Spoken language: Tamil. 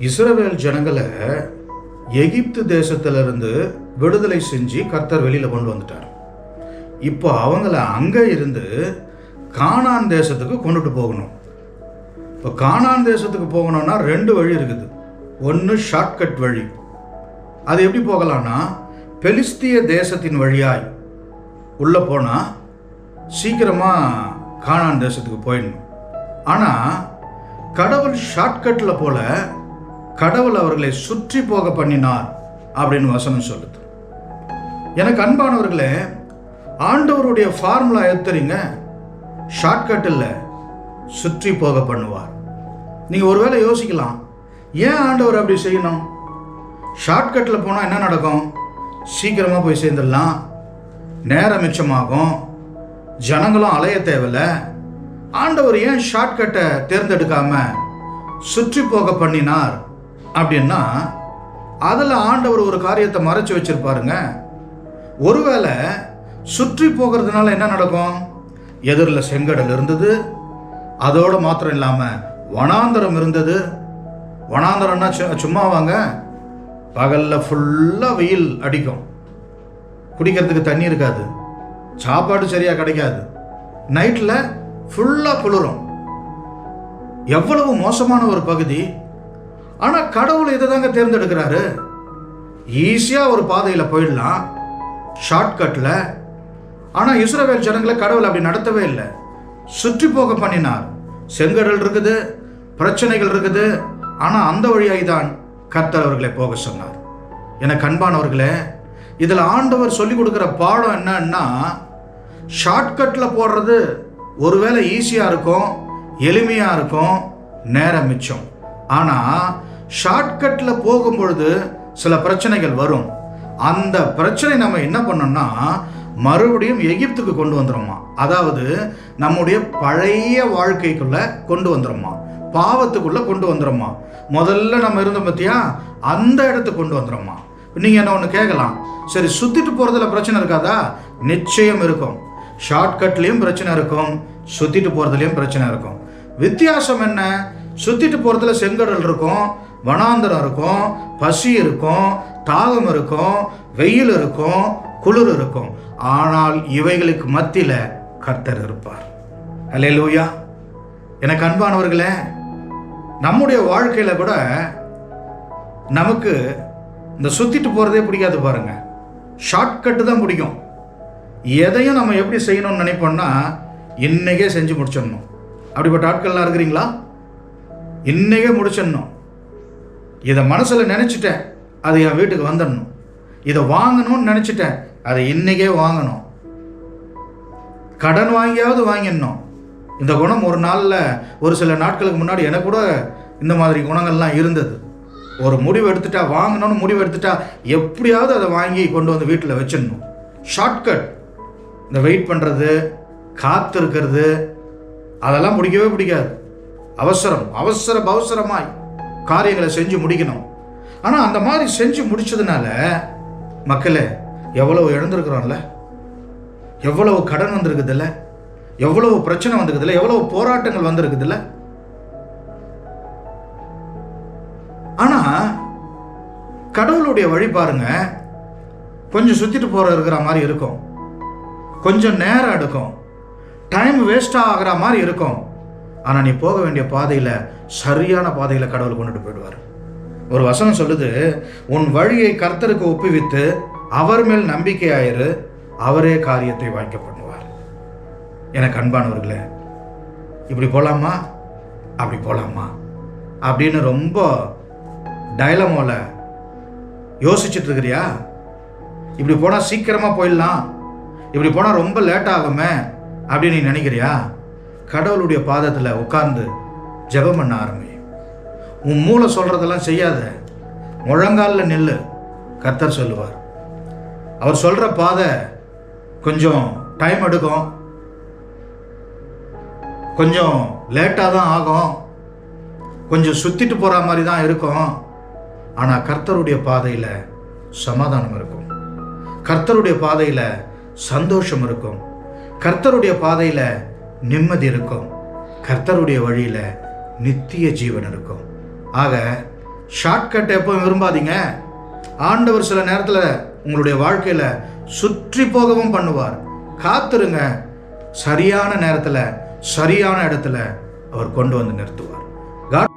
இஸ்ரவேல் ஜனங்களை எகிப்து தேசத்திலிருந்து விடுதலை செஞ்சு கர்த்தர் வெளியில் கொண்டு வந்துட்டார். இப்போ அவங்கள அங்கே இருந்து கானான் தேசத்துக்கு கொண்டுட்டு போகணும். இப்போ கானான் தேசத்துக்கு போகணும்னா 2 வழி இருக்குது. ஒன்று ஷார்ட்கட் வழி. அது எப்படி போகலான்னா, பெலிஸ்திய தேசத்தின் வழியாய் உள்ளே போனால் சீக்கிரமாக கானான் தேசத்துக்கு போயிடணும். ஆனால் கடவுள் ஷார்ட்கட்டில் போல கடவுள் அவர்களை சுற்றி போக பண்ணினார் அப்படின்னு வசனம் சொல்லுது. எனக்கு அன்பானவர்களே, ஆண்டவருடைய ஃபார்முலா எத்தரிங்க, ஷார்ட்கட்டில் சுற்றி போக பண்ணுவார். நீங்கள் ஒருவேளை யோசிக்கலாம், ஏன் ஆண்டவர் அப்படி செய்யணும்? ஷார்ட்கட்டில் போனால் என்ன நடக்கும்? சீக்கிரமாக போய் சேர்ந்துடலாம், நேரம் மிச்சமாகும், ஜனங்களும் அலைய தேவையில்லை. ஆண்டவர் ஏன் ஷார்ட்கட்டை தேர்ந்தெடுக்காம சுற்றி போக பண்ணினார் அப்படின்னா, அதில் ஆண்டவர் ஒரு காரியத்தை மறைச்சு வச்சிருப்பாருங்க. ஒருவேளை சுற்றி போகிறதுனால என்ன நடக்கும்? எதிரில் செங்கடல் இருந்தது, அதோடு மாத்திரம் இல்லாமல் வனாந்தரம் இருந்தது. வனாந்தரம்னா சும்மாவாங்க, பகலில் ஃபுல்லாக வெயில் அடிக்கும், குடிக்கிறதுக்கு தண்ணி இருக்காது, சாப்பாடு சரியாக கிடைக்காது, நைட்டில் ஃபுல்லாக குளிரும். எவ்வளவு மோசமான ஒரு பகுதி. ஆனால் கடவுள் இதை தாங்க தேர்ந்தெடுக்கிறாரு. ஈஸியாக ஒரு பாதையில் போயிடலாம், ஷார்ட்கட்டில். ஆனால் இஸ்ரவேல் ஜனங்களை கடவுள் அப்படி நடத்தவே இல்லை, சுற்றி போக பண்ணினார். செங்கடல் இருக்குது, பிரச்சனைகள் இருக்குது, ஆனால் அந்த வழியாய் தான் கர்த்தர் அவர்களை போக சொன்னார். எனக்கு அன்பானவர்களே, இதில் ஆண்டவர் சொல்லிக் கொடுக்குற பாடம் என்னன்னா, ஷார்ட்கட்டில் போடுறது ஒருவேளை ஈஸியாக இருக்கும், எளிமையாக இருக்கும், நேரம் மிச்சம். ஆனால் ஷார்ட்கட்டில் போகும்பொழுது சில பிரச்சனைகள் வரும். அந்த பிரச்சனை நம்ம என்ன பண்ணோம்னா, மறுபடியும் எகிப்துக்கு கொண்டு வந்துடும்மா. அதாவது நம்முடைய பழைய வாழ்க்கைக்குள்ளே கொண்டு வந்துடும்மா, பாவத்துக்குள்ளே கொண்டு வந்துடும்மா. முதல்ல நம்ம இருந்தோம் பார்த்தியா, அந்த இடத்துக்கு கொண்டு வந்துடும்மா. நீங்கள் என்ன ஒன்று கேட்கலாம், சரி சுற்றிட்டு போகிறதுல பிரச்சனை இருக்காதா? நிச்சயம் இருக்கும். ஷார்ட்கட்லேயும் பிரச்சனை இருக்கும், சுற்றிட்டு போகிறதுலையும் பிரச்சனை இருக்கும். வித்தியாசம் என்ன? சுற்றிட்டு போகிறதுல செங்கடல் இருக்கும், வனாந்தரம் இருக்கும், பசி இருக்கும், தாகம் இருக்கும், வெயில் இருக்கும், குளிர் இருக்கும். ஆனால் இவைகளுக்கு மத்தியில் கர்த்தர் இருப்பார். அல்லேலூயா. எனக்கு அன்பானவர்களே, நம்முடைய வாழ்க்கையில் கூட நமக்கு இந்த சுற்றிட்டு போகிறதே பிடிக்காது பாருங்க, ஷார்ட்கட்டு தான் பிடிக்கும். எதையும் நம்ம எப்படி செய்யணும்னு நினைப்போம்னா, இன்னைக்கே செஞ்சு முடிச்சிடணும். அப்படிப்பட்ட ஆட்கள்லாம் இருக்கிறீங்களா? இன்னைக்கே முடிச்சிடணும். இதை மனசில் நினச்சிட்டேன், அது என் வீட்டுக்கு வந்துடணும். இதை வாங்கணும்னு நினச்சிட்டேன், அதை இன்னைக்கே வாங்கணும். கடன் வாங்கியாவது வாங்கிடணும். இந்த குணம் ஒரு நாளில், ஒரு சில நாட்களுக்கு முன்னாடி எனக்கு கூட இந்த மாதிரி குணங்கள்லாம் இருந்தது. ஒரு முடிவு எடுத்துட்டா, வாங்கணும்னு முடிவு எடுத்துட்டா எப்படியாவது அதை வாங்கி கொண்டு வந்து வீட்டில் வச்சிடணும். ஷார்ட்கட், இந்த வெயிட் பண்ணுறது, காத்து இருக்கிறது, அதெல்லாம் பிடிக்கவே பிடிக்காது. அவசரமாய் காரியங்களை செஞ்சு முடிக்கணும். ஆனால் அந்த மாதிரி செஞ்சு முடிச்சதுனால மக்களே எவ்வளவு இழந்திருக்கிறோம்ல, எவ்வளவு கடன் வந்திருக்குதுல்ல, எவ்வளவு பிரச்சனை வந்திருக்குதுல்ல, எவ்வளவு போராட்டங்கள் வந்திருக்குதுல்ல. ஆனால் கடவுளுடைய வழி பாருங்க, கொஞ்சம் சுற்றிட்டு போகிற இருக்கிற மாதிரி இருக்கும், கொஞ்சம் நேரம் எடுக்கும், டைம் வேஸ்டாக ஆகிற மாதிரி இருக்கும். ஆனால் நீ போக வேண்டிய பாதையில், சரியான பாதையில் கடவுள் கொண்டுட்டு போயிடுவார். ஒரு வசனம் சொல்லுது, உன் வழியை கர்த்தருக்கு ஒப்புவித்து அவர் மேல் நம்பிக்கையாயிரு, அவரே காரியத்தை வாய்க்க பண்ணுவார். எனக்கு அன்பானவர்களே, இப்படி போகலாமா அப்படி போகலாமா அப்படின்னு ரொம்ப டைலமோல யோசிச்சுட்டு இருக்கிறியா? இப்படி போனால் சீக்கிரமாக போயிடலாம், இப்படி போனால் ரொம்ப லேட் ஆகுமே அப்படின்னு நீ நினைக்கிறியா? கடவுளுடைய பாதத்தில் உட்கார்ந்து ஜெபம் பண்ண ஆரம்பி. உன் மூளை சொல்கிறதெல்லாம் செய்யாத, முழங்காலில் நில்லு. கர்த்தர் சொல்லுவார். அவர் சொல்கிற பாதை கொஞ்சம் டைம் எடுக்கும், கொஞ்சம் லேட்டாக தான் ஆகும், கொஞ்சம் சுற்றிட்டு போகிற மாதிரி தான் இருக்கும். ஆனால் கர்த்தருடைய பாதையில் சமாதானம் இருக்கும், கர்த்தருடைய பாதையில் சந்தோஷம் இருக்கும், கர்த்தருடைய பாதையில் நிம்மதி இருக்கும், கர்த்தருடைய வழியில் நித்திய ஜீவன் இருக்கும். ஆக ஷார்ட்கட் எப்பவும் விரும்பாதீங்க. ஆண்டவர் சில நேரத்தில் உங்களுடைய வாழ்க்கையில் சுற்றி போகவும் பண்ணுவார். காத்துருங்க. சரியான நேரத்தில் சரியான இடத்துல அவர் கொண்டு வந்து நிறுத்துவார்.